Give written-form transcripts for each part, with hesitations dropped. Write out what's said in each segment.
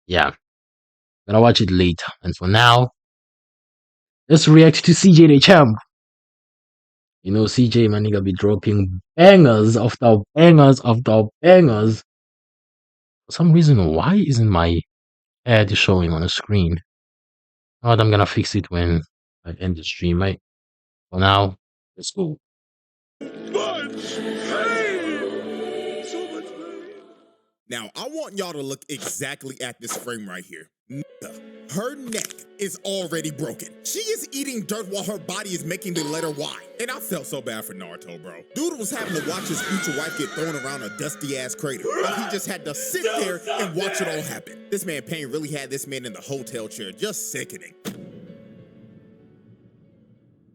Yeah, gonna watch it later. And for now, let's react to CJ the champ. You know, CJ my nigga be dropping bangers after bangers after bangers. For some reason, why isn't my ad showing on the screen? But I'm gonna fix it when I end the stream, right? For now, let's go. Now, I want y'all to look exactly at this frame right here. Her neck is already broken. She is eating dirt while her body is making the letter Y. And I felt so bad for Naruto, bro. Dude was having to watch his future wife get thrown around a dusty-ass crater. While he just had to sit there and watch it all happen. This man Pain really had this man in the hotel chair, just sickening.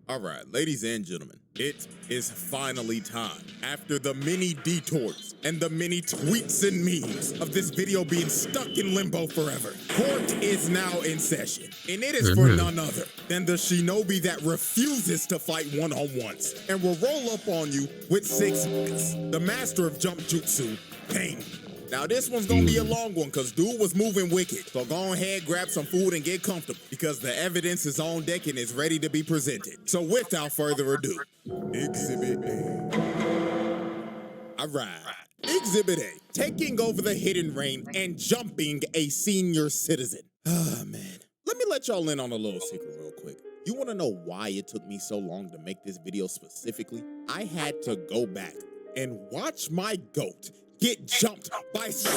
All right, ladies and gentlemen, it is finally time. After the many detours and the many tweets and memes of this video being stuck in limbo forever, court is now in session. And it is for none other than the shinobi that refuses to fight one-on-ones and will roll up on you with 6 minutes. The master of jump jutsu, Pain. Now this one's gonna be a long one because dude was moving wicked. So go ahead, grab some food and get comfortable because the evidence is on deck and is ready to be presented. So without further ado, Exhibit A. All right. Exhibit A, taking over the hidden reign and jumping a senior citizen. Ah, man. Let me let y'all in on a little secret real quick. You wanna know why it took me so long to make this video specifically? I had to go back and watch my goat get jumped by 6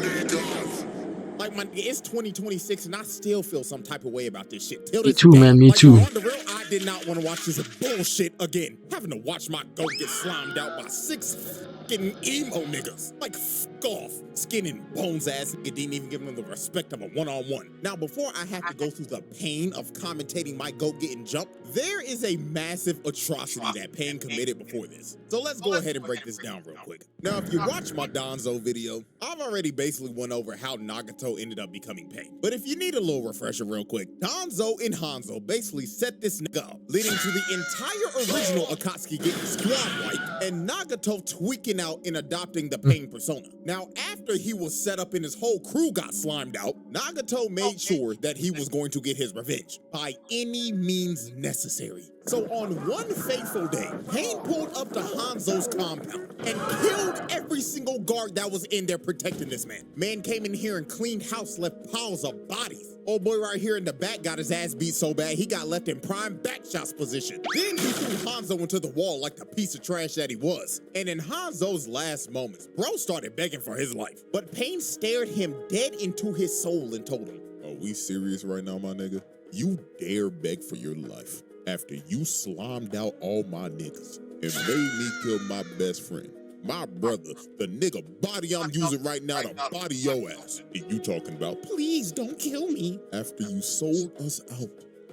niggas. Like, it's 2026 and I still feel some type of way about this shit. Me too, man, me too. On the real, I did not want to watch this bullshit again. Having to watch my goat get slimed out by 6 fucking emo niggas. Like, fuck off. Skin and bones ass nigga didn't even give them the respect of a one-on-one. Now, before I have to go through the pain of commentating my goat getting jumped, there is a massive atrocity that Pain committed before this. So let's go ahead and break this down real quick. Now, if you watch my Donzo video, I've already basically went over how Nagato ended up becoming Pain. But if you need a little refresher real quick, Donzo and Hanzo basically set this nigga up, leading to the entire original Akatsuki getting squad wiped and Nagato tweaking out and adopting the Pain persona. Now, after he was set up and his whole crew got slimed out, Nagato made sure that he was going to get his revenge by any means necessary. So on one fateful day, Pain pulled up to Hanzo's compound and killed every single guard that was in there protecting this man. Man came in here and cleaned house, left piles of bodies. Old boy right here in the back got his ass beat so bad he got left in prime back shots position. Then he threw Hanzo into the wall like the piece of trash that he was. And in Hanzo's last moments, bro started begging for his life. But Pain stared him dead into his soul and told him, "Are we serious right now, my nigga? You dare beg for your life after you slimed out all my niggas and made me kill my best friend, my brother, the nigga body I'm using right now to body your ass. And you talking about, please don't kill me, after you sold us out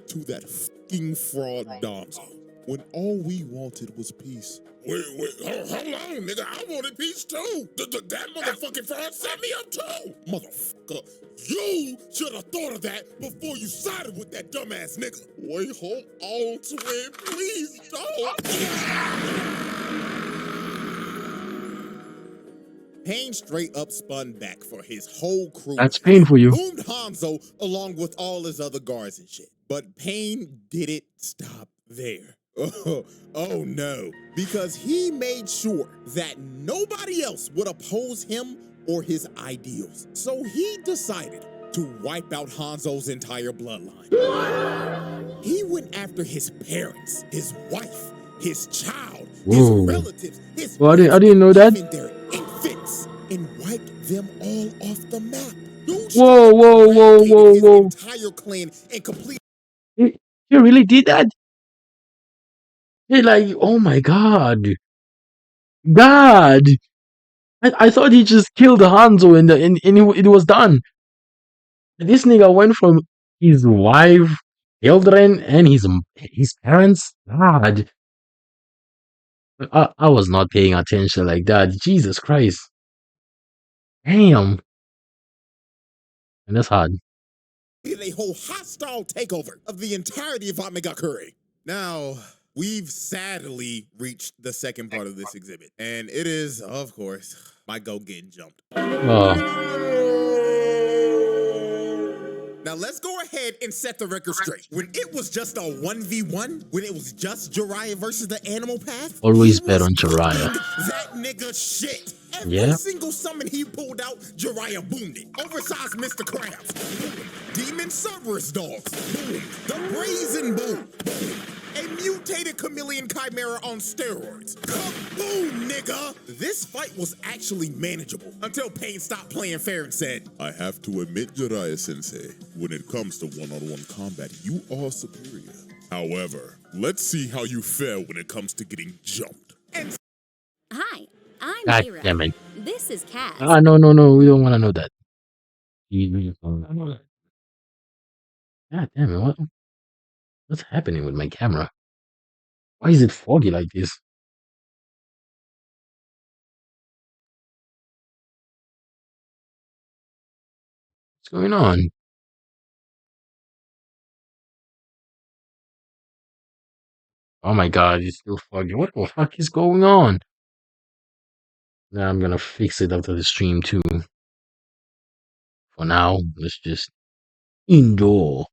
to that fucking fraud Donzo, when all we wanted was peace." Wait, hold on, nigga, I wanted peace too. That motherfucking fraud set me up too. Motherfucker, you should have thought of that before you sided with that dumbass nigga. Wait, hold on, twin, please don't. Pain straight up spun back for his whole crew. That's Pain for you. Boomed Hanzo along with all his other guards and shit. But Pain didn't stop there. Oh no, because he made sure that nobody else would oppose him or his ideals. So he decided to wipe out Hanzo's entire bloodline. He went after his parents, his wife, his child, his relatives, his I didn't know that. their infants, and wiped them all off the map. Whoa. His entire clan and complete. He really did that? He like, oh my god. I thought he just killed Hanzo and it was done. This nigga went from his wife, children, and his parents. God. I was not paying attention like that. Jesus Christ. Damn. And that's hard. A whole hostile takeover of the entirety of Amegakure. Now, we've sadly reached the second part of this exhibit, and it is, of course, my goat getting jumped. ahead and set the record straight. When it was just a 1v1, when it was just Jiraiya versus the Animal Path, Always he bet was on Jiraiya. cooking that nigga shit. Every Yeah. single summon he pulled out, Jiraiya boomed it. Oversized Mr. Krabs, boom. Demon Cerberus dogs, boom. The Brazen Bull, boom. A mutated chameleon chimera on steroids. Kaboom, nigga! This fight was actually manageable until Pain stopped playing fair and said, I have to admit, Jiraiya-sensei, when it comes to one-on-one combat, you are superior. However, let's see how you fare when it comes to getting jumped. And Hi, I'm God Mira. damn it. This is Cass. Ah, no, we don't want to know that. God damn it, what's happening with my camera? Why is it foggy like this? What's going on? Oh my god, it's still foggy. What the fuck is going on? Now I'm gonna fix it after the stream too. For now, let's just indoor.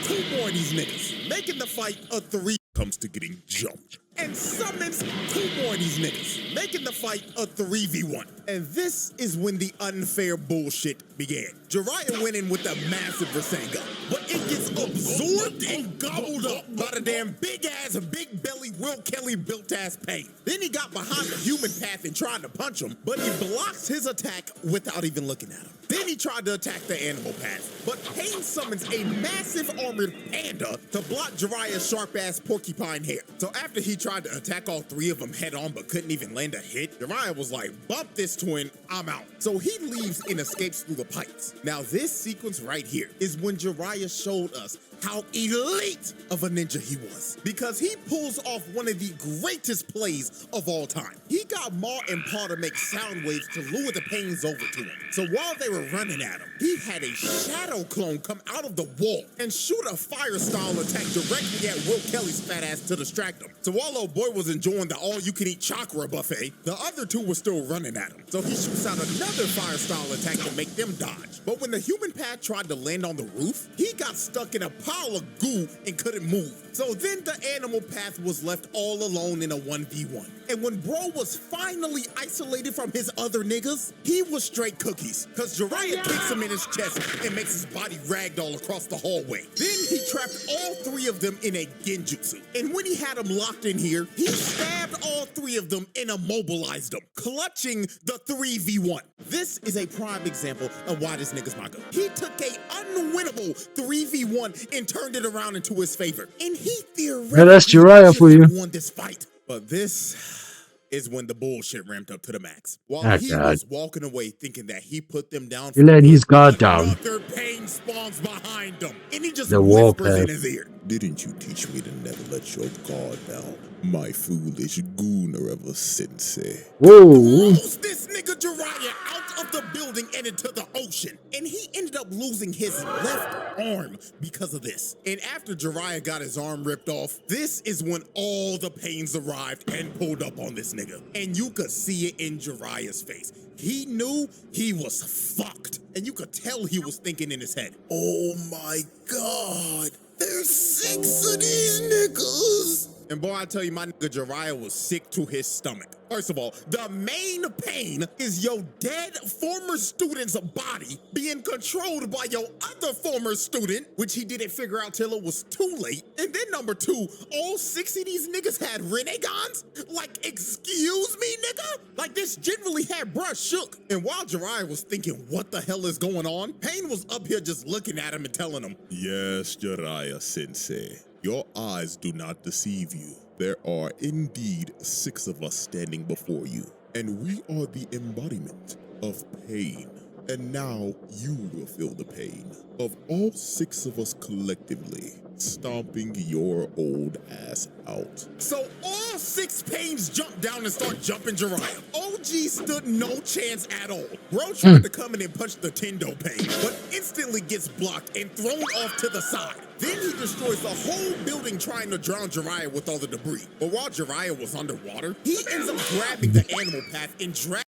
two more of these niggas, making the fight a 3 Comes to getting jumped. and summons two more of these niggas, making the fight a 3v1. And this is when the unfair bullshit began. Jiraiya went in with a massive Rasengan, but it gets absorbed and gobbled up by the damn big-ass, big-belly, Will Kelly built-ass Pain. Then he got behind the human path and tried to punch him, but he blocks his attack without even looking at him. Then he tried to attack the animal path, but Pain summons a massive armored panda to block Jiraiya's sharp-ass porcupine hair. So after he tried to attack all three of them head-on but couldn't even land a hit, Jiraiya was like, bump this twin, I'm out. So he leaves and escapes through the pipes. Now this sequence right here is when Jiraiya showed us how elite of a ninja he was, because he pulls off one of the greatest plays of all time. He got Ma and Pa to make sound waves to lure the Pains over to him. So while they were running at him, he had a shadow clone come out of the wall and shoot a fire style attack directly at Will Kelly's fat ass to distract him. So while old boy was enjoying the all-you-can-eat chakra buffet, the other two were still running at him. So he shoots out another fire style attack to make them dodge. But when the human pad tried to land on the roof, he got stuck in a pile of goo and couldn't move. So then the animal path was left all alone in a 1v1. And when bro was finally isolated from his other niggas, he was straight cookies, because Jiraiya kicks him in his chest and makes his body ragdoll across the hallway. Then he trapped all three of them in a genjutsu. And when he had them locked in here, he stabbed all three of them and immobilized them, clutching the 3v1. This is a prime example of why this nigga's my goat. He took a unwinnable 3v1 and turned it around into his favor. And he theoretically that's Jiraiya for you. won this fight. But this is when the bullshit ramped up to the max. While Ah, he God. was walking away thinking that he put them down, He let his guard down. another Pain spawns behind him, and he just The wall whispers in path. his ear. Didn't you teach me to never let your guard down? My foolish Gooner sensei. Whoa. Throws this nigga Jiraiya out of the building and into the ocean. And he ended up losing his left arm because of this. And after Jiraiya got his arm ripped off, this is when all the Pains arrived and pulled up on this nigga. And you could see it in Jiraiya's face. He knew he was fucked. And you could tell he was thinking in his head, oh my God, there's 6 of these niggas. And boy, I tell you, my nigga Jiraiya was sick to his stomach. First of all, the main pain is your dead former student's body being controlled by your other former student, which he didn't figure out till it was too late. And then number 2, all 6 of these niggas had renegons? Like, excuse me, nigga? Like, this generally had bruh shook. And while Jiraiya was thinking, what the hell is going on? Pain was up here just looking at him and telling him, Yes, Jiraiya-sensei. Your eyes do not deceive you. There are indeed 6 of us standing before you, and we are the embodiment of pain. And now you will feel the pain of all 6 of us collectively stomping your old ass out. so all 6 Pains jumped down and start jumping Jiraiya. OG stood no chance at all. Bro tried to come in and punch the Tendo Pain, but instantly gets blocked and thrown off to the side. Then he destroys the whole building trying to drown Jiraiya with all the debris. But while Jiraiya was underwater, he ends up grabbing the animal path and dragging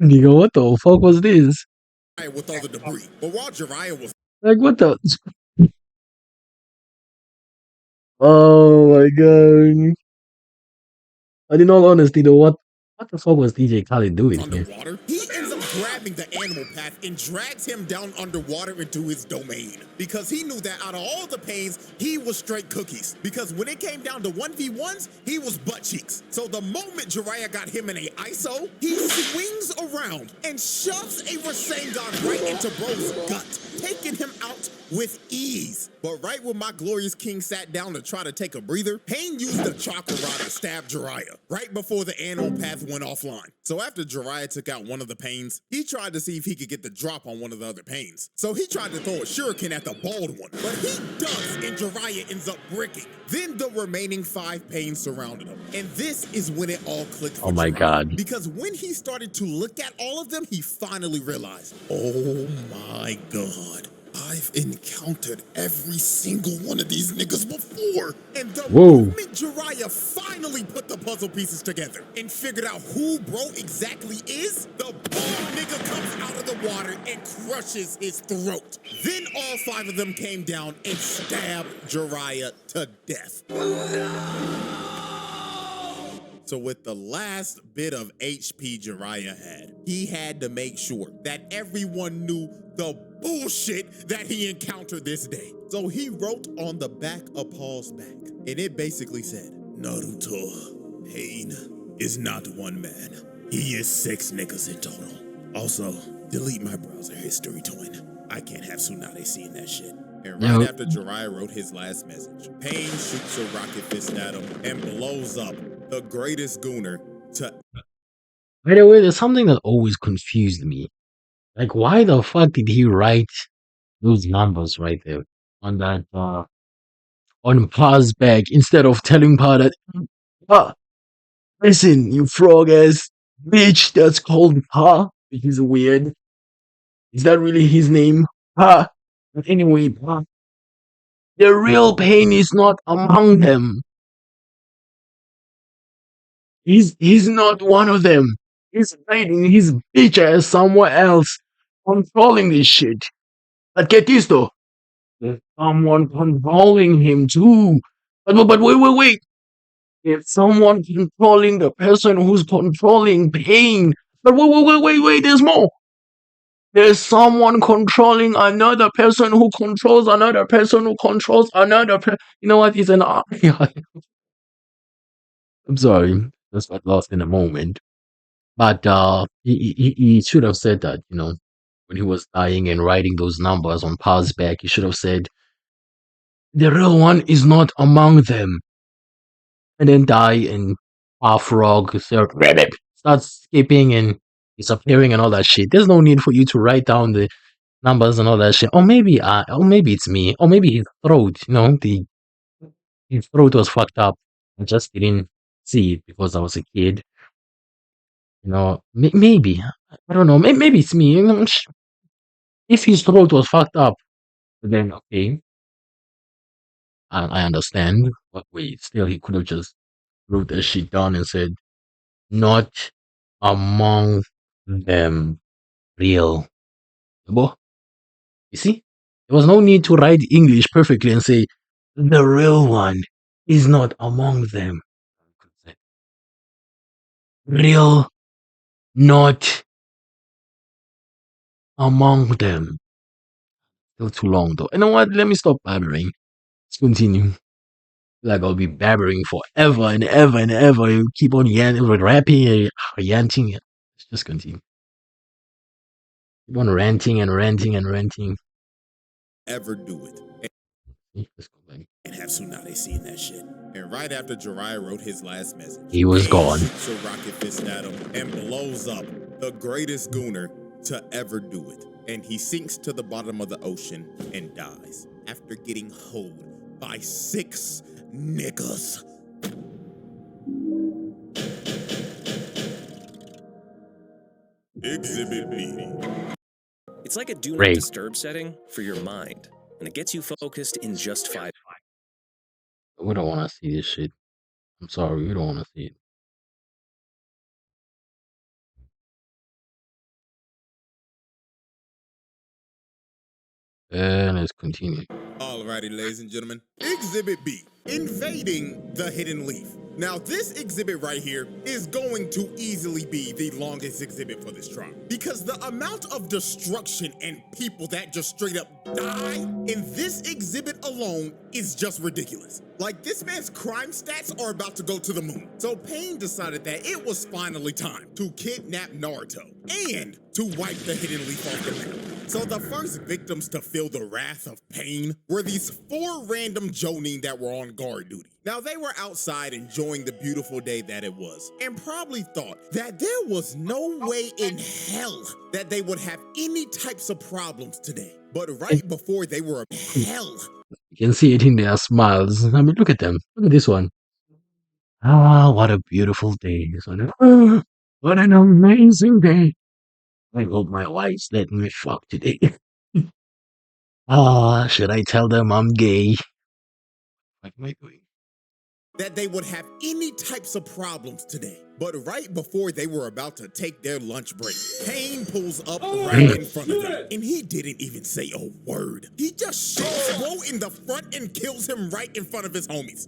Nigga, what the fuck was this? with all the debris. But while Jiraiya was Like, what the? Oh my god. But in all honesty, though, what the fuck was DJ Khaled doing here? underwater, he ends up grabbing the animal path and drags him down underwater into his domain. Because he knew that out of all the pains, he was straight cookies. Because when it came down to 1v1s, he was butt cheeks. So the moment Jiraiya got him in a ISO, he swings around and shoves a Rasengan right into bro's gut, taking him out with ease. But right when my glorious king sat down to try to take a breather, Pain used the chakra rod to stab Jiraiya right before the animal path went offline. So after Jiraiya took out one of the Pains, he tried to see if he could get the drop on one of the other Pains. So he tried to throw a shuriken at the bald one, but he ducks and Jiraiya ends up bricking. Then the remaining 5 Pains surrounded him. And this is when it all clicked for Oh my Jiraiya. god. Because when he started to look at all of them, he finally realized, oh my god, I've encountered every single one of these niggas before. And the Whoa. moment Jiraiya finally put the puzzle pieces together and figured out who bro exactly is, the bald nigga comes out of the water and crushes his throat. Then all 5 of them came down and stabbed Jiraiya to death. So with the last bit of HP Jiraiya had, he had to make sure that everyone knew the bullshit that he encountered this day. So he wrote on the back of Paul's back, and it basically said, Naruto, Pain is not one man. He is 6 niggas in total. Also, delete my browser history, twin. I can't have Tsunade seeing that shit. And right after Jiraiya wrote his last message, Pain shoots a rocket fist at him and blows up the greatest gooner to. By the way, there's something that always confused me. Like, why the fuck did he write those numbers right there on that on Pa's back instead of telling Pa that, Pa, listen, you frog ass bitch that's called Pa, which is weird. Is that really his name? Pa. But anyway, Pa, the real Pain is not among them. He's not one of them. He's hiding his bitch ass somewhere else, controlling this shit. But get this though, there's someone controlling him too. But wait. There's someone controlling the person who's controlling Pain. But wait, there's more. There's someone controlling another person who controls another person who controls another person. You know what? It's an. I'm sorry. Just got lost in a moment. But he should have said that, when he was dying and writing those numbers on Pa's back, he should have said, the real one is not among them. And then die and Pa Frog starts skipping and disappearing and all that shit. There's no need for you to write down the numbers and all that shit. Or maybe it's me. Or maybe his throat, his throat was fucked up. I just didn't see it because I was a kid. Maybe. I don't know. Maybe it's me. If his throat was fucked up, then okay, I understand. But wait, still, he could have just wrote that shit down and said, not among them real. Boy, you see? There was no need to write English perfectly and say, the real one is not among them. Real, not among them. Still too long though. You know what? Let me stop babbling. Let's continue. Like I'll be babbling forever and ever and ever. You keep on rapping and yanting. Let's just continue. Keep on ranting and ranting and ranting. Ever do it. Let's go back. And have Tsunade seeing that shit. And right after Jiraiya wrote his last message, He was gone. Shoots a rocket fist at him and blows up the greatest gooner to ever do it. And he sinks to the bottom of the ocean and dies after getting hoed by 6 niggas. Exhibit B. It's like a do not Great. disturb setting for your mind, and it gets you focused in just 5. We don't want to see this shit. I'm sorry, we don't want to see it. And let's continue. Alrighty, ladies and gentlemen. Exhibit B, invading the hidden leaf. Now, this exhibit right here is going to easily be the longest exhibit for this trial because the amount of destruction and people that just straight up die in this exhibit alone is just ridiculous. Like, this man's crime stats are about to go to the moon. So Pain decided that it was finally time to kidnap Naruto and to wipe the hidden leaf off the map. So the first victims to feel the wrath of Pain were these 4 random Jonin that were on guard duty. Now, they were outside enjoying the beautiful day that it was and probably thought that there was no way in hell that they would have any types of problems today. But right before they were hell, You can see it in their smiles. I mean, look at them. Look at this one. Ah, what a beautiful day. This one. Ah, what an amazing day. I hope my wife's letting me fuck today. Ah, should I tell them I'm gay? What am I doing? that they would have any types of problems today. But right before they were about to take their lunch break, Pain pulls up right in front of them. And he didn't even say a word. He just shoots Bro in the front and kills him right in front of his homies.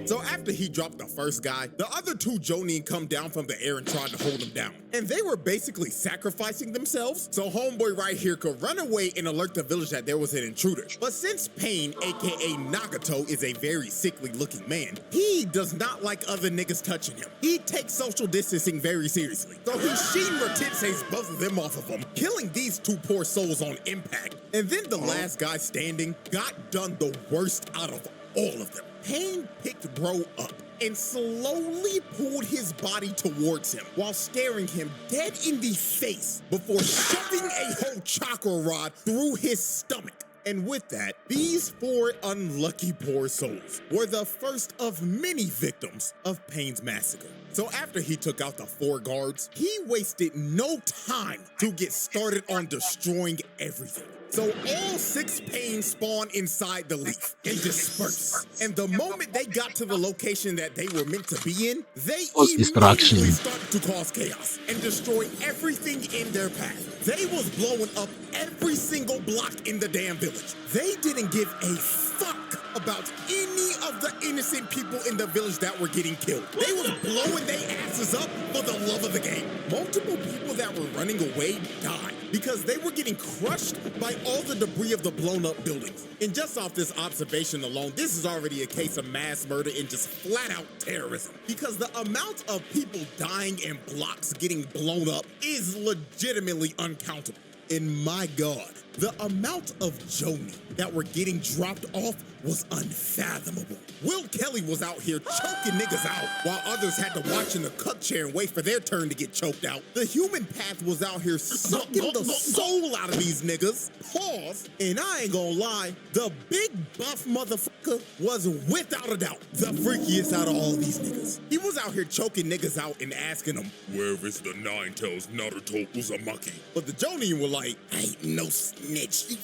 So after he dropped the first guy, the other 2 Jonin come down from the air and tried to hold him down. And they were basically sacrificing themselves so homeboy right here could run away and alert the village that there was an intruder. But since Pain, aka Nagato, is a very sickly looking man, he does not like other niggas touching him. He takes social distancing very seriously. So he Shinra Tensei's both of them off of him, killing these 2 poor souls on impact. And then the last guy standing got done the worst out of all of them. Pain picked Bro up and slowly pulled his body towards him while staring him dead in the face before shoving a whole chakra rod through his stomach. And with that, these 4 unlucky poor souls were the first of many victims of Pain's massacre. So after he took out the 4 guards, he wasted no time to get started on destroying everything. So all 6 Pains spawn inside the leaf and disperse. And the moment they got to the location that they were meant to be in, they Cause destruction. immediately start to cause chaos and destroy everything in their path. They was blowing up every single block in the damn village. They didn't give a fuck about any of the innocent people in the village that were getting killed. They was blowing their asses up for the love of the game. Multiple people that were running away died because they were getting crushed by all the debris of the blown up buildings. And just off this observation alone, this is already a case of mass murder and just flat out terrorism. Because the amount of people dying and blocks getting blown up is legitimately uncountable. And my God, the amount of Jonin that were getting dropped off was unfathomable. Will Kelly was out here choking niggas out while others had to watch in the cuck chair and wait for their turn to get choked out. The human path was out here sucking the soul out of these niggas. Pause. And I ain't gonna lie, the big buff motherfucker was without a doubt the freakiest out of all these niggas. He was out here choking niggas out and asking them, Where is the 9 tails Naruto Uzumaki? but the Jonin were like, I ain't no snitch.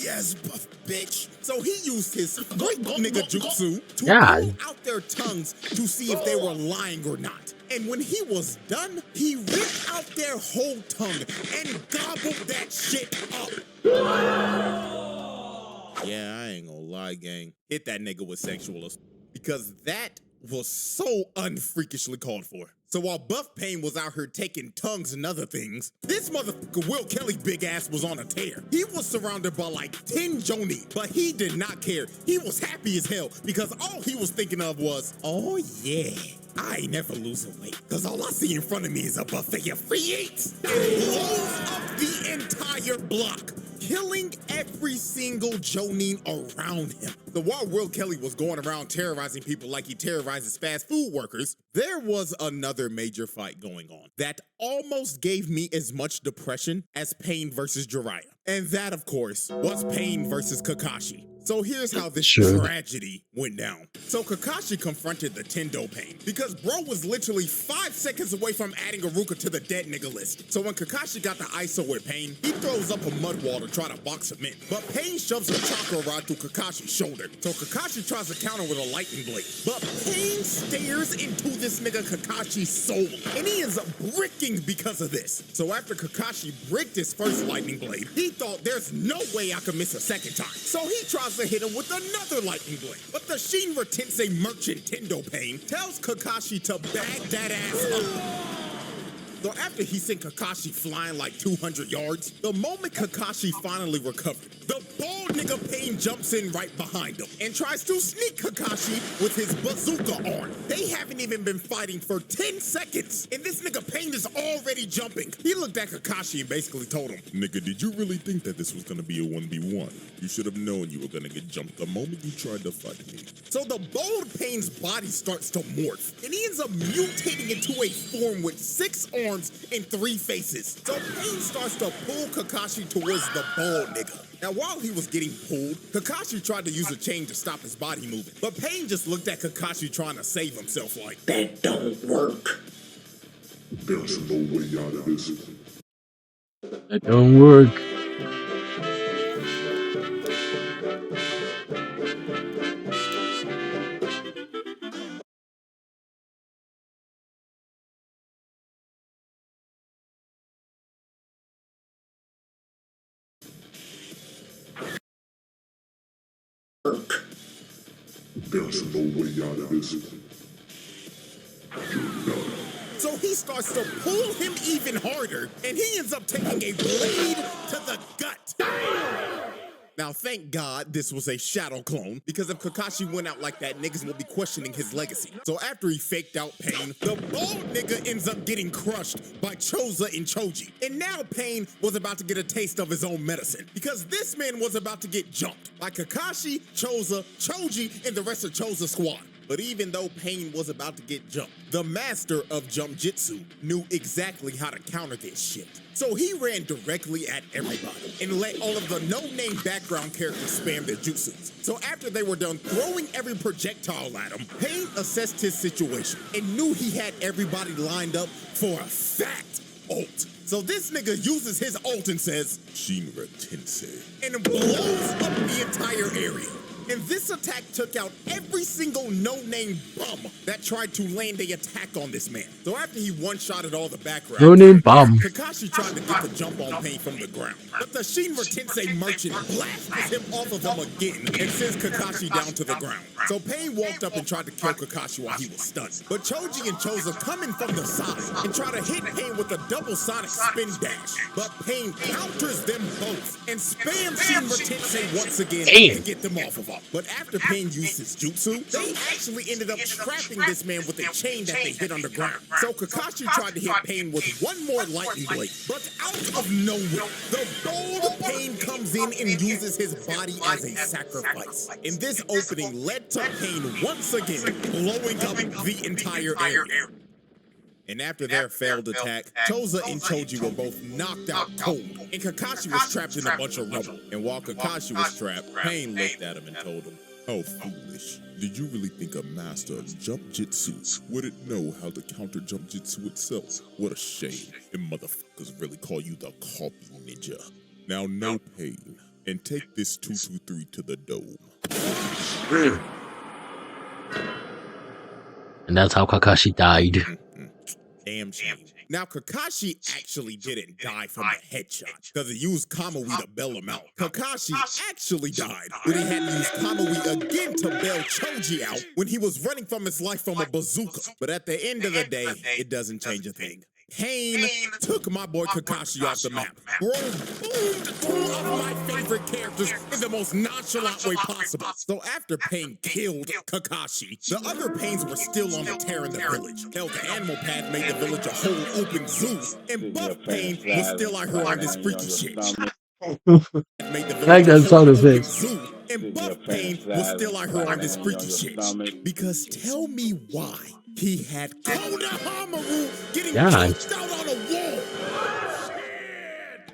Yes, buff bitch. So he used his great nigga jutsu to pull out their tongues to see if they were lying or not. And when he was done, he ripped out their whole tongue and gobbled that shit up. Yeah, I ain't gonna lie, gang. Hit that nigga with sexual assault. Because that was so unfreakishly called for. So while Buff Pain was out here taking tongues and other things, this motherfucker Will Kelly big ass was on a tear. He was surrounded by like 10 Jonin, but he did not care. He was happy as hell because all he was thinking of was, oh yeah, I ain't never losing weight because all I see in front of me is a buffet of free eats. And blows up the entire block, killing every single Jonin around him. So while Will Kelly was going around terrorizing people like he terrorizes fast food workers, there was another major fight going on that almost gave me as much depression as Pain versus Jiraiya. And that, of course, was Pain versus Kakashi. So here's how this Sure. tragedy went down. So Kakashi confronted the Tendo Pain because bro was literally 5 seconds away from adding Iruka to the dead nigga list. So when Kakashi got the ISO with Pain, he throws up a mud wall to try to box him in. But Pain shoves a chakra rod through Kakashi's shoulder. So Kakashi tries to counter with a lightning blade. But Pain stares into this nigga Kakashi's soul. And he ends up bricking because of this. So after Kakashi bricked his first lightning blade, he thought there's no way I could miss a second time. So he tries to hit him with another lightning blade. But the Shinra Tensei merchant Tendo Pain tells Kakashi to bag that ass up. So after he sent Kakashi flying like 200 yards, the moment Kakashi finally recovered, the bald nigga Pain jumps in right behind him and tries to sneak Kakashi with his bazooka arm. They haven't even been fighting for 10 seconds, and this nigga Pain is already jumping. He looked at Kakashi and basically told him, Nigga, did you really think that this was gonna be a 1v1? You should have known you were gonna get jumped the moment you tried to fight me. So the bold Pain's body starts to morph, and he ends up mutating into a form with 6 arms and 3 faces. So Pain starts to pull Kakashi towards the bald nigga. Now while he was getting pulled, Kakashi tried to use a chain to stop his body moving. But Pain just looked at Kakashi trying to save himself like, that don't work. There's no way out of this. That don't work. There's no way out of this. So he starts to pull him even harder, and he ends up taking a blade to the gut. Now, thank God this was a shadow clone, because if Kakashi went out like that, niggas will be questioning his legacy. So after he faked out Pain, the bald nigga ends up getting crushed by Choza and Choji. And now Pain was about to get a taste of his own medicine, because this man was about to get jumped by Kakashi, Choza, Choji, and the rest of Choza's squad. But even though Pain was about to get jumped, the master of jump jitsu knew exactly how to counter this shit. So he ran directly at everybody and let all of the no-name background characters spam their jutsus. So after they were done throwing every projectile at him, Pain assessed his situation and knew he had everybody lined up for a fat ult. So this nigga uses his ult and says, Shinra Tensei. and blows up the entire area. And this attack took out every single no-name bum that tried to land a attack on this man. So after he one-shotted all the background, No-name bum. Kakashi tried to get the jump on Pain from the ground. But the Shinra Tensei merchant blasts him off of him again and sends Kakashi down to the ground. So Pain walked up and tried to kill Kakashi while he was stunned. But Choji and Choza come in from the side and try to hit Pain with a double sonic spin dash. But Pain counters them both and spams Shinra Tensei once again to get them off of him. But after Pain used his jutsu, they actually ended up trapping this man with a chain that they hit underground. So Kakashi tried to hit Pain with one more lightning blade, but out of nowhere, the bold Pain comes in and uses his body as a sacrifice. And this opening led to Pain once again blowing up the entire area. And after their failed attack, Choza and Choji were both knocked out cold, and Kakashi was trapped in a bunch of rubble. And while Kakashi was trapped, Pain looked at him and told him, How foolish. Did you really think a master of jump jitsu wouldn't know how to counter jump jitsu itself? What a shame. And motherfuckers really call you the copy ninja. Now no Pain, and take this 223 to the dome. And that's how Kakashi died. damn shame. Now, Kakashi actually didn't die from the headshot, because he used Kamui to bail him out. Kakashi actually died when he had to use Kamui again to bail Choji out when he was running from his life from a bazooka. But at the end of the day, it doesn't change a thing. Pain took my boy Kakashi off the map. Bro boomed two of my favorite characters in the most nonchalant way possible. So after Pain killed Kakashi, the other Pains were still on the tear in the village. Hell, the animal path made the village a whole open zoo, and Buff Pain was still out here on this freaky shit. Like that sound effect. And Buff Pain was still out here on this freaky shit. Because tell me why he had Konohamaru getting choked out on a wall.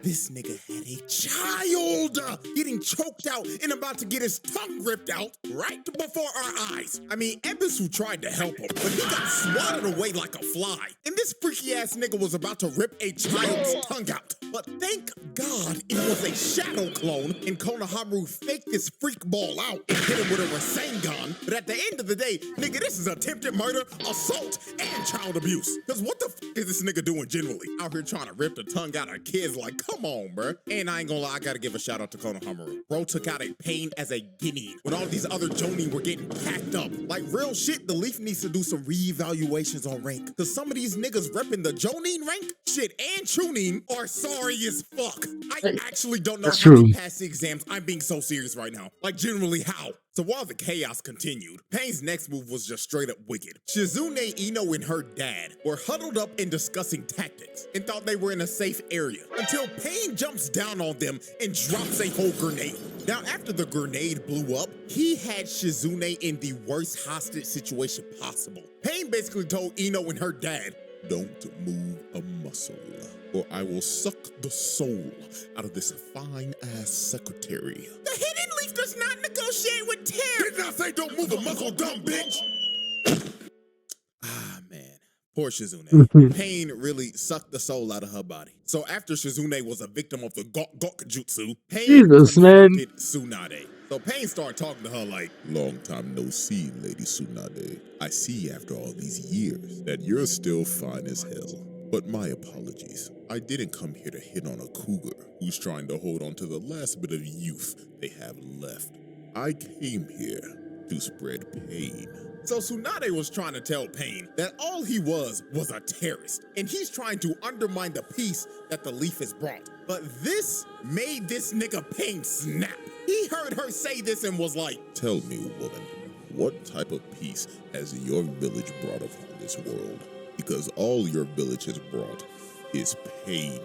This nigga had a child getting choked out and about to get his tongue ripped out right before our eyes. I mean, Ebisu tried to help him, but he got swatted away like a fly. And this freaky ass nigga was about to rip a child's tongue out. But thank God it was a shadow clone, and Konohamaru faked this freak ball out and hit him with a Rasengan. But at the end of the day, nigga, this is attempted murder, assault, and child abuse. Cause what the f is this nigga doing generally? Out here trying to rip the tongue out of kids, like, come on, bruh. And I ain't gonna lie, I gotta give a shout out to Konohamaru. Bro took out a pain as a guinea when all these other Jonin were getting packed up. Like, real shit, the Leaf needs to do some reevaluations on rank. Cause some of these niggas repping the Jonin rank, shit, and Chunin are sorry as fuck. I actually don't know how they passed the exams. I'm being so serious right now. Like, generally, how? So while the chaos continued, Pain's next move was just straight up wicked. Shizune, Ino, and her dad were huddled up and discussing tactics and thought they were in a safe area until Pain jumps down on them and drops a whole grenade. Now, after the grenade blew up, he had Shizune in the worst hostage situation possible. Pain basically told Ino and her dad, "Don't move a muscle, or I will suck the soul out of this fine-ass secretary." the Hidden Leaf does not negotiate with terror. Did not say don't move a muscle, dumb bitch! Ah, man. Poor Shizune. Pain really sucked the soul out of her body. So after Shizune was a victim of the Gok Jutsu, Pain confronted Tsunade. So Pain started talking to her like, "Long time no see, Lady Tsunade. I see after all these years that you're still fine as hell. But my apologies. I didn't come here to hit on a cougar who's trying to hold on to the last bit of youth they have left. I came here to spread pain." So Tsunade was trying to tell Pain that all he was a terrorist, and he's trying to undermine the peace that the Leaf has brought. But this made this nigga Pain snap. He heard her say this and was like, "Tell me, woman, what type of peace has your village brought upon this world? Because all your village has brought is pain.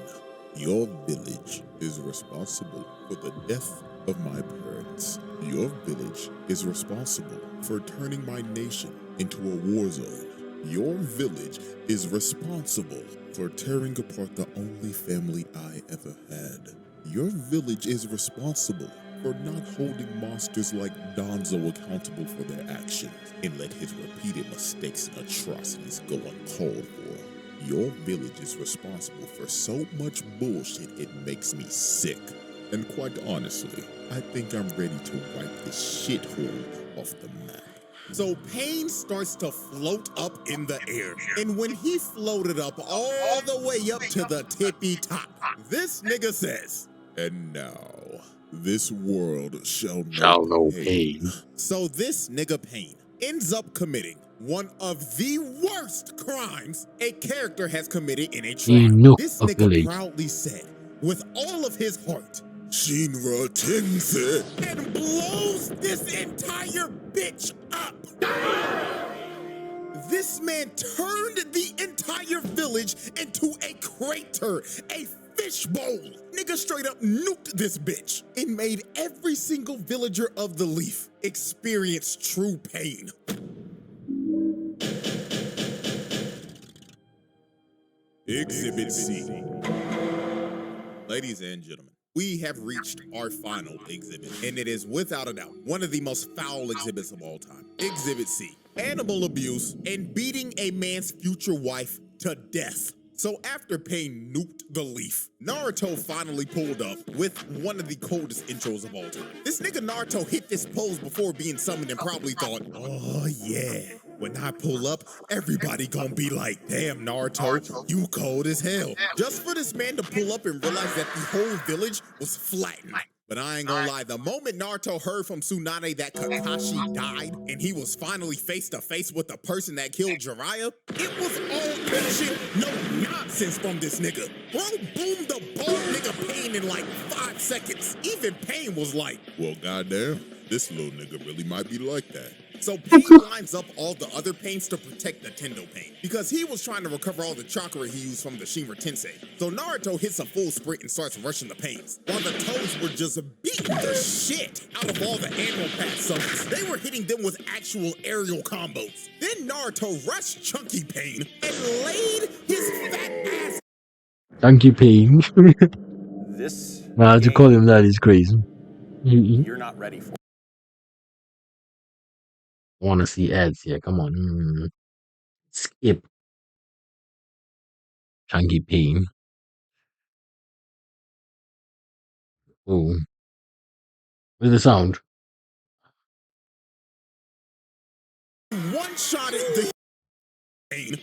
Your village is responsible for the death of my parents. Your village is responsible for turning my nation into a war zone. Your village is responsible for tearing apart the only family I ever had. Your village is responsible for not holding monsters like Donzo accountable for their actions and let his repeated mistakes and atrocities go uncalled for. Your village is responsible for so much bullshit it makes me sick. And quite honestly, I think I'm ready to wipe this shithole off the map." So Pain starts to float up in the air. And when he floated up all the way up to the tippy top, this nigga says, "And now, this world shall know pain." So this nigga Pain ends up committing one of the worst crimes a character has committed in a trial. This nigga proudly said, with all of his heart, Shinra Tensei, and blows this entire bitch up. This man turned the entire village into a crater, a fishbowl. Nigga straight up nuked this bitch and made every single villager of the Leaf experience true pain. Exhibit C. Ladies and gentlemen, we have reached our final exhibit, and it is without a doubt one of the most foul exhibits of all time. Exhibit C, animal abuse and beating a man's future wife to death. So after Pain nuked the Leaf, Naruto finally pulled up with one of the coldest intros of all time. This nigga Naruto hit this pose before being summoned and probably thought, oh yeah, when I pull up, everybody gonna be like, damn Naruto, you cold as hell. Just for this man to pull up and realize that the whole village was flattened. But I ain't gonna lie, the moment Naruto heard from Tsunade that Kakashi died and he was finally face to face with the person that killed Jiraiya, it was all action, no nonsense from this nigga. Bro boomed the bald nigga Pain in like 5 seconds. Even Pain was like, well, goddamn, this little nigga really might be like that. So Pain lines up all the other Pains to protect the Tendo Pain because he was trying to recover all the chakra he used from the Shinra Tensei. So Naruto hits a full sprint and starts rushing the Pains, while the Toads were just beating the shit out of all the animal path summons. They were hitting them with actual aerial combos. Then Naruto rushed Chunky Pain and laid his fat ass. Chunky Pain. This Nah, to call him that is crazy. you're not ready for. Want to see ads here? Come on. Skip. Chunky pain. Oh, where's the sound? One shot at the and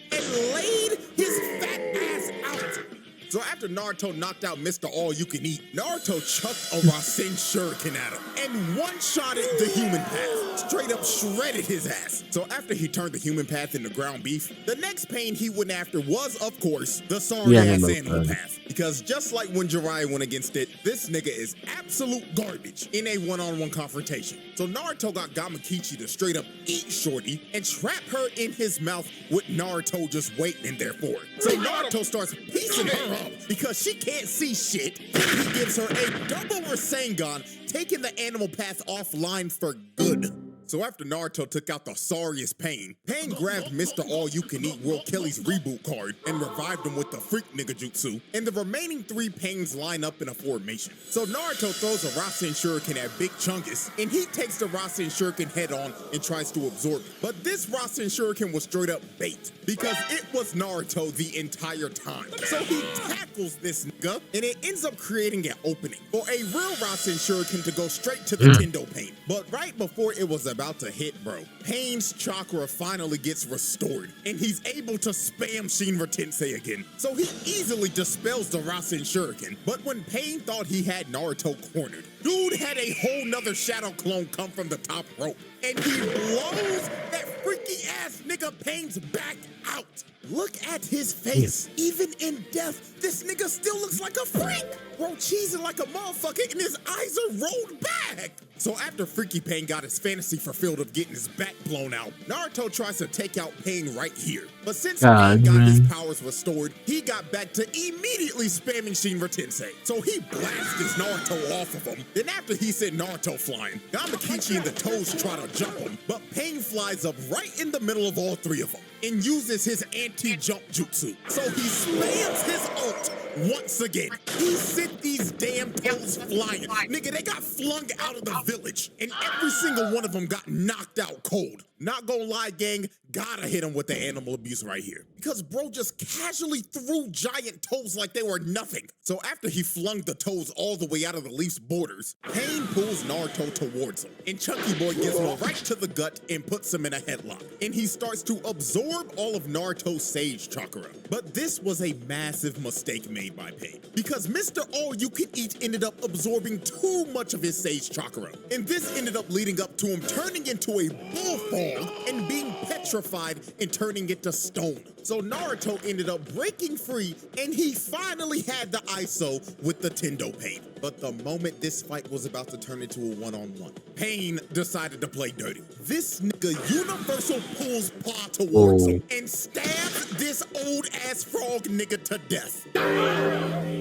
laid his fat ass out. So after Naruto knocked out Mr. All You Can Eat, Naruto chucked a Rasen Shuriken at him and one-shotted the human path. Straight up shredded his ass. So after he turned the human path into ground beef, the next pain he went after was, of course, the sorry-ass animal path. Because just like when Jiraiya went against it, this nigga is absolute garbage in a one-on-one confrontation. So Naruto got Gamakichi to straight up eat Shorty and trap her in his mouth with Naruto just waiting in there for it. So Naruto starts piecing her up because she can't see shit. He gives her a double Rasengan, taking the animal path offline for good. So after Naruto took out the sorriest Pain, Pain grabbed Mr. All You Can Eat World Kelly's reboot card and revived him with the freak nigga jutsu, and the remaining 3 Pains line up in a formation. So Naruto throws a Rasen Shuriken at Big Chungus, and he takes the Rasen Shuriken head on and tries to absorb it. But this Rasen Shuriken was straight up bait, because it was Naruto the entire time. So he tackles this nigga, and it ends up creating an opening for a real Rasen Shuriken to go straight to the Tendo Pain. But right before it was about to hit, bro, Pain's chakra finally gets restored, and he's able to spam Shinra Tensei again. So he easily dispels the Rasen Shuriken. But when Pain thought he had Naruto cornered, dude had a whole nother shadow clone come from the top rope, and he blows that freaky ass nigga Pain's back out. Look at his face. Even in death, this nigga still looks like a freak. Bro, cheesing like a motherfucker, and his eyes are rolled back. So after Freaky Pain got his fantasy fulfilled of getting his back blown out, Naruto tries to take out Pain right here. But since Pain got his powers restored, he got back to immediately spamming Shinra Tensei. So he blasted Naruto off of him. Then after he sent Naruto flying, Gamakichi and the Toes try to jump him, but Pain flies up right in the middle of all 3 of them and uses his anti-jump jutsu. So he spams his ult once again. He sent these damn Toes flying. Nigga, they got flung out of the village, and every single one of them got knocked out cold. Not gonna lie, gang, gotta hit him with the animal abuse right here. Because bro just casually threw giant toes like they were nothing. So after he flung the toes all the way out of the Leaf's borders, Pain pulls Naruto towards him, and Chunky Boy gives him right to the gut and puts him in a headlock. And he starts to absorb all of Naruto's Sage Chakra. But this was a massive mistake made by Pain, because Mr. All You Can Eat ended up absorbing too much of his Sage Chakra. And this ended up leading up to him turning into a bullfrog and being petrified and turning it to stone. So Naruto ended up breaking free, and he finally had the ISO with the Tendo Pain. But the moment this fight was about to turn into a one-on-one, Pain decided to play dirty. This nigga universal pulls paw towards him and stabs this old-ass frog nigga to death.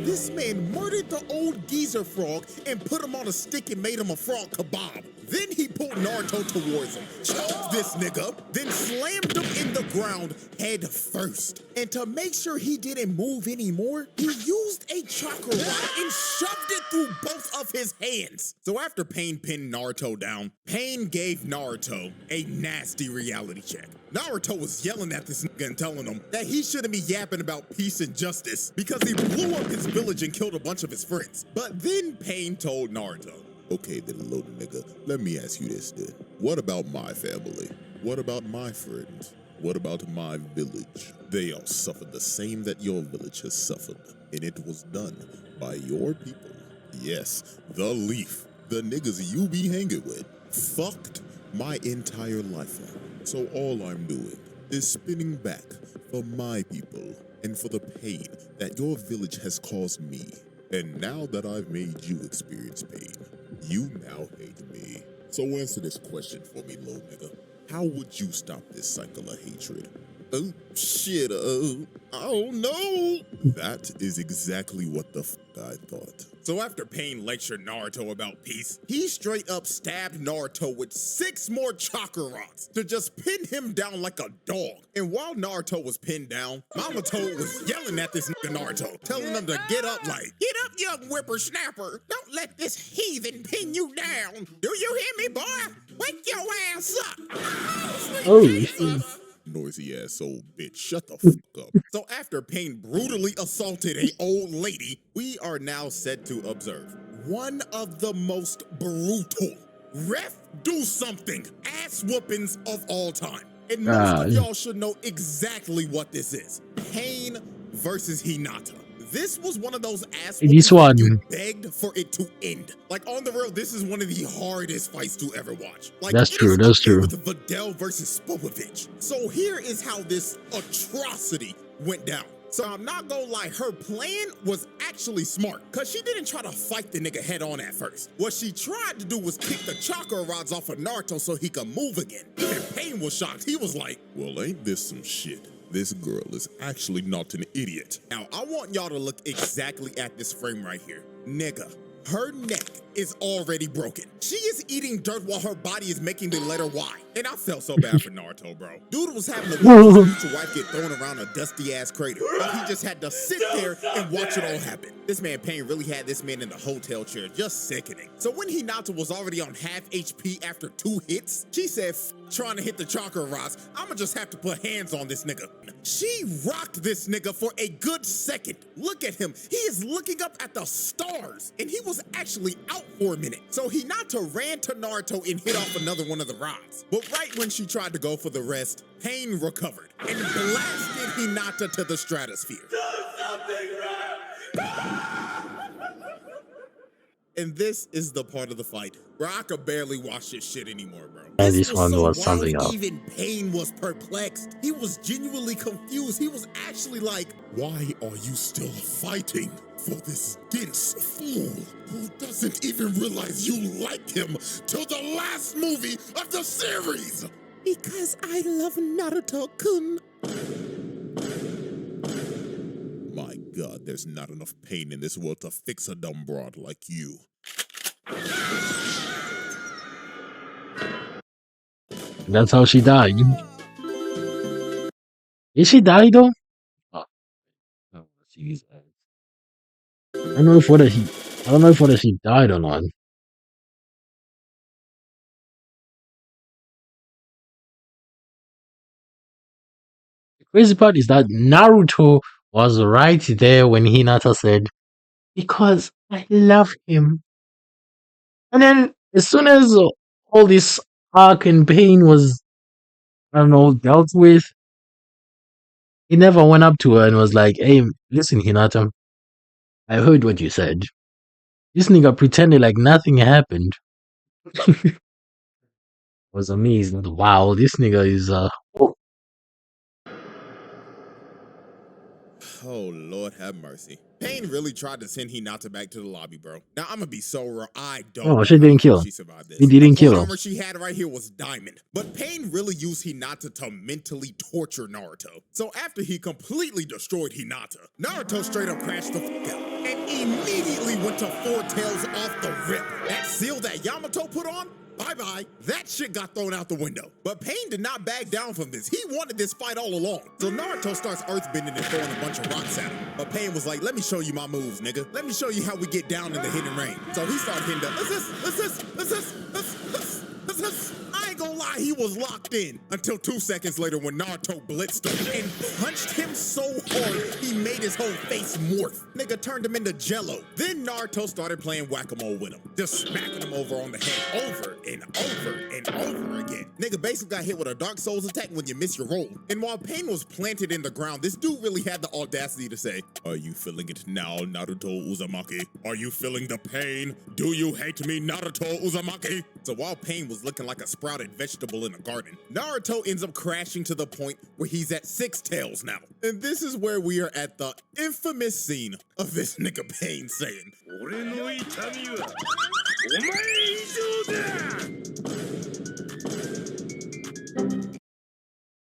This man murdered the old geezer frog and put him on a stick and made him a frog kebab. Then he pulled Naruto towards him, choked this nigga, then slammed him in the ground head first. And to make sure he didn't move anymore, he used a chakra rod and shoved it through both of his hands. So after Pain pinned Naruto down, Pain gave Naruto a nasty reality check. Naruto was yelling at this nigga and telling him that he shouldn't be yapping about peace and justice because he blew up his village and killed a bunch of his friends. But then Pain told Naruto, Okay, then little nigga, let me ask you this then. What about my family? What about my friends? What about my village? They all suffered the same that your village has suffered, and it was done by your people. Yes, the Leaf, the niggas you be hanging with, fucked my entire life up. So all I'm doing is spinning back for my people and for the pain that your village has caused me. And now that I've made you experience pain, you now hate me. So answer this question for me, little nigga. How would you stop this cycle of hatred? Oh, shit, I don't know. That is exactly what the fuck I thought. So after Pain lectured Naruto about peace, he straight up stabbed Naruto with 6 more chakra rods to just pin him down like a dog. And while Naruto was pinned down, Mama Toad was yelling at this nigga Naruto, telling him to get up like, "Get up, young whippersnapper. Don't let this heathen pin you down. Do you hear me, boy? Wake your ass up." Oh, shit. Noisy ass old bitch. Shut the fuck up. So after Pain brutally assaulted a old lady, we are now set to observe one of the most brutal ref do something ass whoopings of all time. And most of y'all should know exactly what this is. Pain versus Hinata. This was one of those ass This whoopings one. you begged for it to end. Like, on the real, this is one of the hardest fights to ever watch. Like, That's true, it is that's up there true. with Vidal versus Spopovich. So here is how this atrocity went down. So I'm not gonna lie, her plan was actually smart, cause she didn't try to fight the nigga head on at first. What she tried to do was kick the chakra rods off of Naruto so he could move again. Even Pain was shocked. He was like, Well, ain't this some shit? This girl is actually not an idiot. now I want y'all to look exactly at this frame right here. Nigga, her neck is already broken. She is eating dirt while her body is making the letter Y. And I felt so bad for Naruto, bro. Dude was having to watch his future wife get thrown around a dusty ass crater. But he just had to sit there and watch it all happen. This man Pain really had this man in the hotel chair, just sickening. So when Hinata was already on half HP after 2 hits, she said, trying to hit the chakra rods, I'ma just have to put hands on this nigga. She rocked this nigga for a good second. Look at him. He is looking up at the stars. And he was actually out for a minute. So Hinata ran to Naruto and hit off another one of the rods. But right when she tried to go for the rest, Pain recovered and blasted Hinata to the stratosphere. And this is the part of the fight where I could barely watch this shit anymore, bro. And this one so was something wild, else. even Pain was perplexed. He was genuinely confused. He was actually like, Why are you still fighting for this dense fool who doesn't even realize you like him till the last movie of the series? because I love Naruto-kun. My God, there's not enough pain in this world to fix a dumb broad like you. That's how she died. Did she die though? Oh, jeez. I don't know if whether she died or not. The crazy part is that Naruto was right there when Hinata said, "Because I love him." And then as soon as all this arc and pain was, I don't know, dealt with, he never went up to her and was like, "Hey, listen, Hinata, I heard what you said." This nigga pretended like nothing happened. Was amazed. Wow, this nigga is Oh, Lord have mercy. Pain really tried to send Hinata back to the lobby, bro. Now, I'm gonna be so real. I don't Oh, know she how didn't the kill fuck him. she survived this. He didn't The kill plot him. armor she had right here was diamond. But Pain really used Hinata to mentally torture Naruto. So after he completely destroyed Hinata, Naruto straight up crashed the fuck out and immediately went to 4 tails off the rip. That seal that Yamato put on? Bye-bye. That shit got thrown out the window. But Pain did not back down from this. He wanted this fight all along. So Naruto starts earthbending and throwing a bunch of rocks at him. But Pain was like, let me show you my moves, nigga. Let me show you how we get down in the hidden rain. So he started hitting the, I ain't gonna lie, he was locked in. Until 2 seconds later when Naruto blitzed him and punched him so hard, he made his whole face morph. Nigga turned him into jello. Then Naruto started playing whack-a-mole with him. Just smacking him over on the head over and over and over again. Nigga basically got hit with a Dark Souls attack when you miss your roll. And while Pain was planted in the ground, this dude really had the audacity to say, Are you feeling it now, Naruto Uzumaki? Are you feeling the pain? Do you hate me, Naruto Uzumaki? So while Pain was looking like a sprouted vegetable in a garden, Naruto ends up crashing to the point where he's at 6 tails now. And this is where we are at the infamous scene of this nigga Pain saying,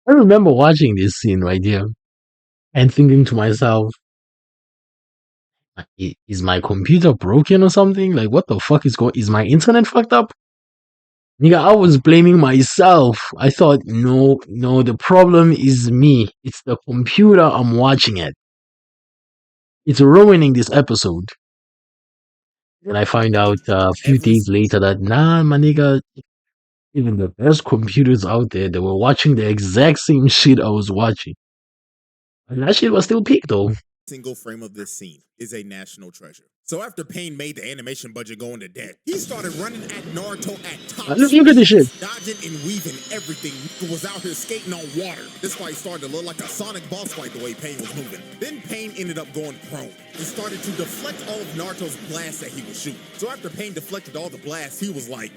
I remember watching this scene right here and thinking to myself, Is my computer broken or something? Like, what the fuck is going? Is my internet fucked up? Nigga, I was blaming myself. I thought, no, the problem is me. It's the computer I'm watching it. It's ruining this episode. And I find out a few days later that, nah, my nigga, even the best computers out there, they were watching the exact same shit I was watching. And that shit was still peak, though. Single frame of this scene is a national treasure. So after Pain made the animation budget go into debt, he started running at Naruto at top Look at this shit. dodging and weaving everything. He was out here skating on water. This fight started to look like a Sonic boss fight the way Pain was moving. Then Pain ended up going prone and started to deflect all of Naruto's blasts that he was shooting. So after Pain deflected all the blasts, he was like,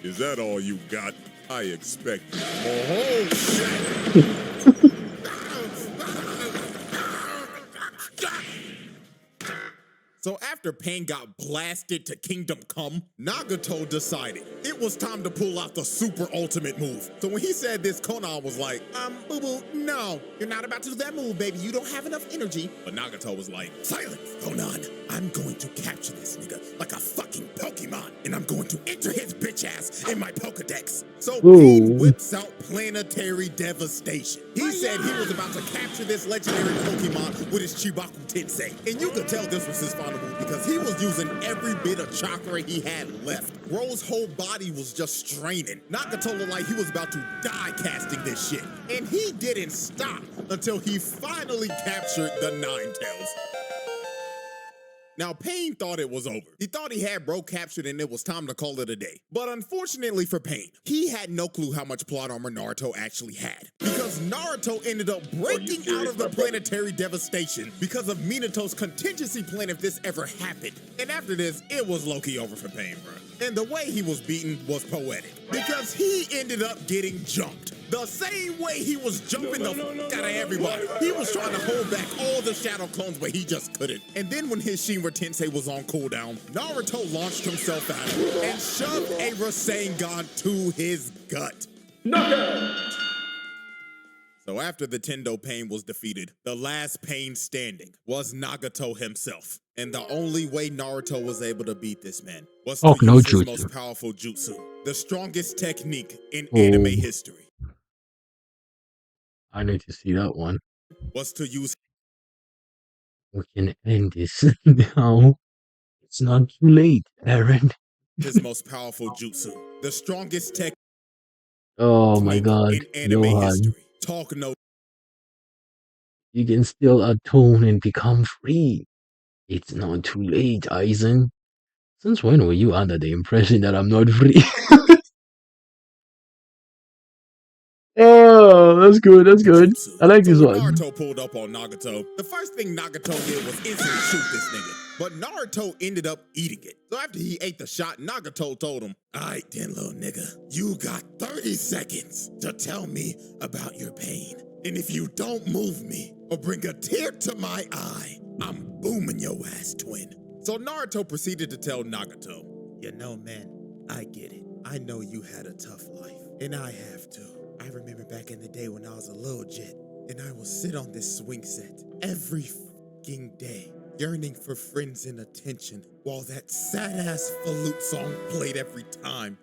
Is that all you got? I expected. oh shit. So after Pain got blasted to Kingdom Come, Nagato decided it was time to pull out the super ultimate move. So when he said this, Konan was like, boo-boo, no, you're not about to do that move, baby. You don't have enough energy. But Nagato was like, silence, Konan. I'm going to capture this nigga like a fucking Pokemon, and I'm going to enter his bitch ass in my Pokedex. So Pain whips out Planetary Devastation. He said he was about to capture this legendary Pokemon with his Chibaku Tensei. And you could tell this was his final move because he was using every bit of chakra he had left. Bro's whole body was just straining. Nagato looked like he was about to die casting this shit. And he didn't stop until he finally captured the Ninetales. Now, Pain thought it was over. He thought he had Bro captured and it was time to call it a day. But unfortunately for Pain, he had no clue how much plot armor Naruto actually had. Because Naruto ended up breaking out of the Planetary Devastation because of Minato's contingency plan if this ever happened. And after this, it was low-key over for Pain, bro. And the way he was beaten was poetic. Because he ended up getting jumped. The same way he was jumping the fuck out of everybody. He was trying to hold back all the shadow clones, but he just couldn't. And then when his Shinra Tensei was on cooldown, Naruto launched himself at him and shoved a Rasengan to his gut. So after the Tendo Pain was defeated, the last Pain standing was Nagato himself. And the only way Naruto was able to beat this man was to use his most powerful jutsu, the strongest technique in anime history. I need to see that one. Was to use. We can end this now. It's not too late, Aaron. His most powerful jutsu, the strongest technique. Oh my god, in anime history. Talk no. You can still atone and become free. It's not too late, Aizen. Since when were you under the impression that I'm not free? Oh, that's good, that's good. I like this one. Naruto pulled up on Nagato. The first thing Nagato did was instantly shoot this nigga. But Naruto ended up eating it. So after he ate the shot, Nagato told him, alright then, little nigga, you got 30 seconds to tell me about your pain. And if you don't move me or bring a tear to my eye, I'm booming your ass, twin. So Naruto proceeded to tell Nagato, you know, man, I get it. I know you had a tough life, and I have too. I remember back in the day when I was a little jit, and I would sit on this swing set every fucking day, yearning for friends and attention, while that sad-ass flute song played every time.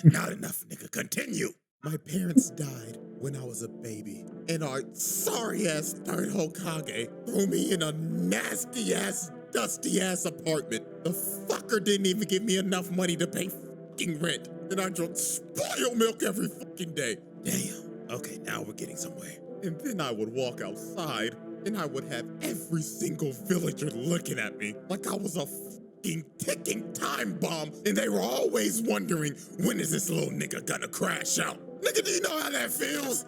Not enough, nigga. Continue. My parents died when I was a baby, and our sorry-ass third Hokage threw me in a nasty-ass, dusty-ass apartment. The fucker didn't even give me enough money to pay fucking rent, and I drank spoiled milk every fucking day. Damn. Okay, now we're getting somewhere. And then I would walk outside, and I would have every single villager looking at me like I was a fucking ticking time bomb, and they were always wondering, when is this little nigga gonna crash out? Nigga, do you know how that feels?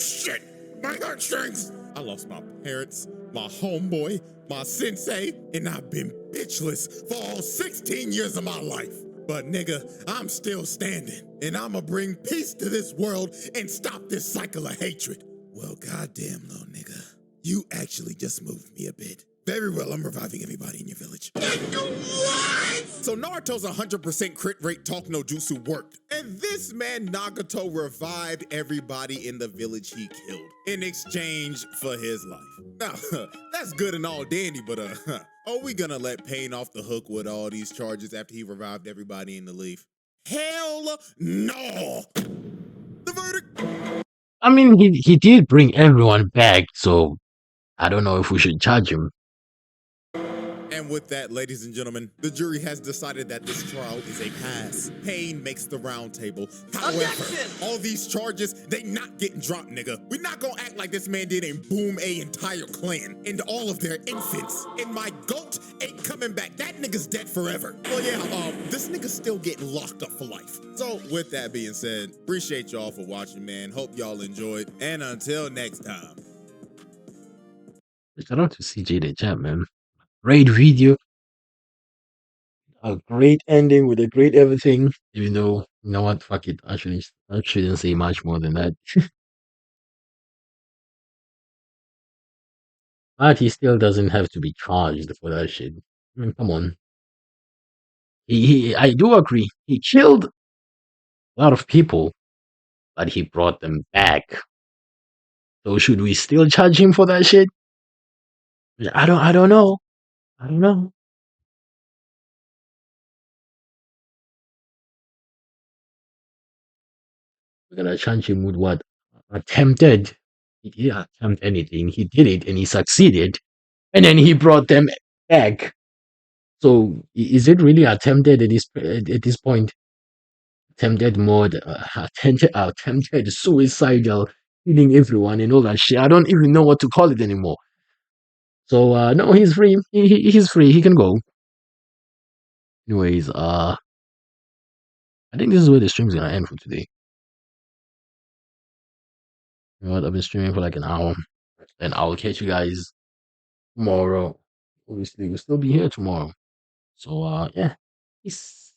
Shit, my heartstrings. I lost my parents, my homeboy, my sensei, and I've been bitchless for all 16 years of my life. But nigga, I'm still standing, and I'ma bring peace to this world and stop this cycle of hatred. Well, goddamn, little nigga, you actually just moved me a bit. Very well, I'm reviving everybody in your village. So Naruto's 100% crit rate talk no jutsu worked. And And this man Nagato revived everybody in the village he killed in exchange for his life. Now, that's good and all dandy, but are we gonna let Pain off the hook with all these charges after he revived everybody in the leaf? Hell no! The verdict? I mean, he did bring everyone back, so I don't know if we should charge him. And with that, ladies and gentlemen, the jury has decided that this trial is a pass. Pain makes the round table. However, all these charges, they not getting dropped, nigga. We not gonna act like this man did and boom a entire clan and all of their infants. And my goat ain't coming back. That nigga's dead forever. Well, yeah, this nigga's still getting locked up for life. So with that being said, appreciate y'all for watching, man. Hope y'all enjoyed. And until next time. Shout out to CJ the Champ, man. Great video. A great ending with a great everything. Even though, you know what, fuck it. I shouldn't say much more than that. But he still doesn't have to be charged for that shit. I mean, come on. I do agree. He killed a lot of people, but he brought them back. So should we still charge him for that shit? I don't know. I don't know. We're gonna charge him with what? Attempted. He didn't attempt anything. He did it and he succeeded. And then he brought them back. So is it really attempted at this point? Attempted murder, attempted suicidal, killing everyone and all that shit. I don't even know what to call it anymore. So no, he's free. He's free. He can go. Anyways, I think this is where the stream's gonna end for today. You know what? I've been streaming for like an hour, and I'll catch you guys tomorrow. Obviously, we'll still be here tomorrow. So yeah, peace.